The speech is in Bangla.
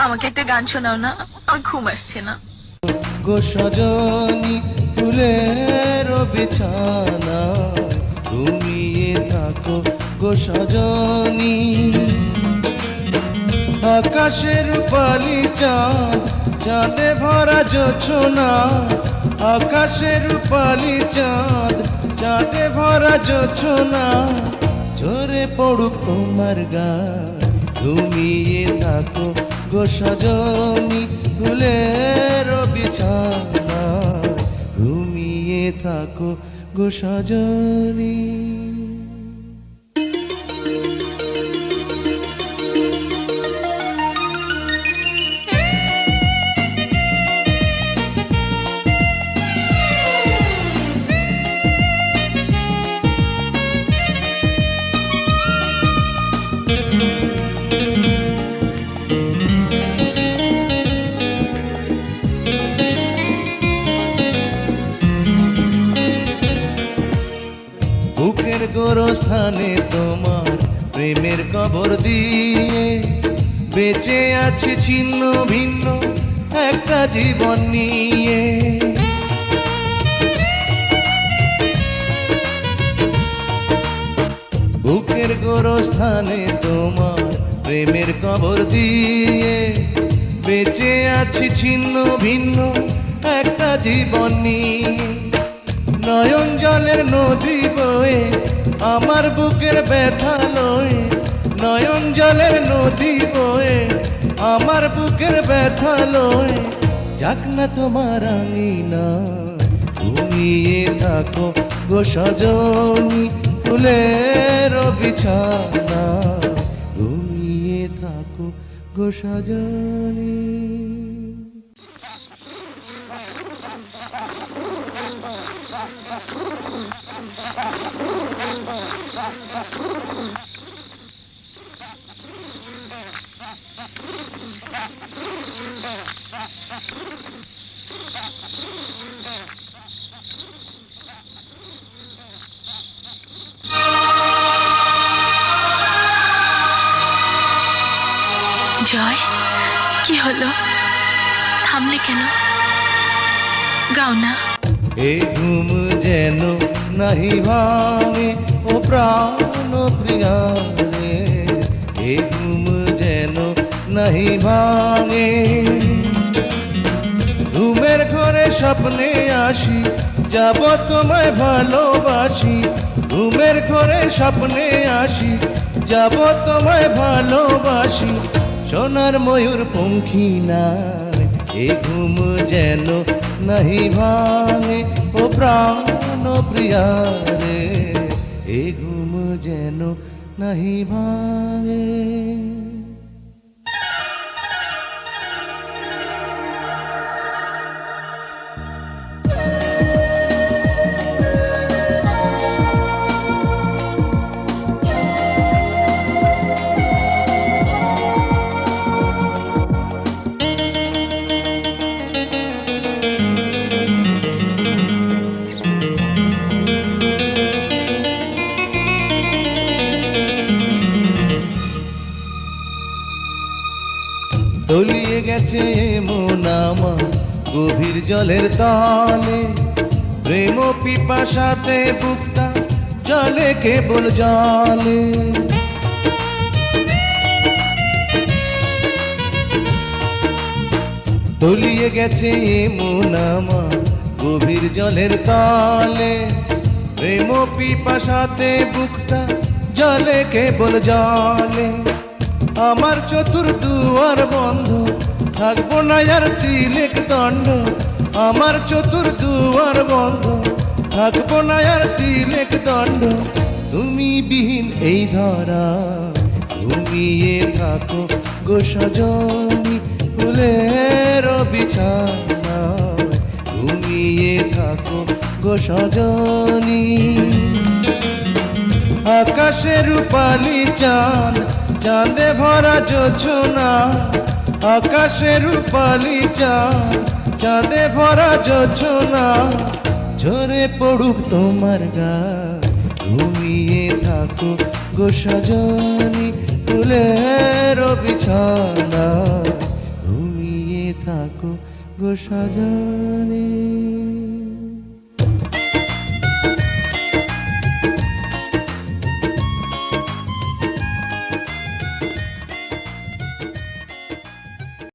আমাকে একটা গান শোনাও না, আমার ঘুম আসছে না। গো সজনী ফুলের বিছানা ঘুমিয়ে থাকো গো সজনী। আকাশের পালি চাঁদ চাঁদে ভরা জোছনা, আকাশের পালি চাঁদ চাঁদে ভরা জোছনা, ঝরে পড়ুক তোমার গান ঘুমিয়ে থাকো গো সজনী ফুলের বিছানা ঘুমিয়ে থাকো গো সজনী। বুকের গোরস্থানে তোমার প্রেমের কবর দিয়ে বেঁচে আছে ছিন্ন ভিন্ন একটা জীবন নিয়ে। বুকের গোরস্থানে তোমার প্রেমের কবর দিয়ে বেঁচে আছি ছিন্ন ভিন্ন একটা জীবন নিয়ে। নয়ন জলের নদী বয়ে আমার বুকের ব্যথা লয়ে, নয়ন জলের নদী বয়ে আমার বুকের ব্যথা লয়ে, যাক না তোমার আঙিনা ঘুমিয়ে থাকো গো সজনী ফুলের বিছানা ঘুমিয়ে থাকো গো সজনী। জয়, কি হলো? থামলে কেন? গাও না। এ ঘুম যেন নাহি ভাঙে ও প্রাণ প্রিয়া রে, এ ঘুম যেন নাহি ভাঙে। ঘুমের ঘরে স্বপ্নে আসি যাব তোমায় ভালোবাসি, ঘুমের ঘরে স্বপ্নে আসি যাব তোমায় ভালোবাসি। সোনার ময়ূর পঙ্খী নাই এ ঘুম যেন নাহি ভাঙে ও প্রাণ প্রিয়া রে, এ ঘুম যেন নাহি ভাঙে। তলিয়ে গেছে মন আমার গভীর জলের তলে, প্রেম পিপাসাতে বুকটা জলে কেবল জলে। তলিয়ে গেছে মন আমার গভীর জলের তলে, প্রেম পিপাসাতে বুকটা জলে কেবল জলে। আমার চতুর দুয়ার বন্ধ থাকবো না আর তিলেক দণ্ড, আমার চতুর দুয়ার বন্ধ থাকবো না আর তিলেক দণ্ড। তুমি বিহীন এই ধরা ঘুমিয়ে থাকো গো সজনী ফুলের বিছানা ঘুমিয়ে থাকো গো সজনী। আকাশের রূপালি চাঁদ চাঁদে ভরা জোছনা, আকাশের রূপালি চাঁদ চাঁদে ভরা জোছনা, ঝরে পড়ুক তোমার গান ঘুমিয়ে থাকো গো সজনী ফুলের বিছানা গো সাজানি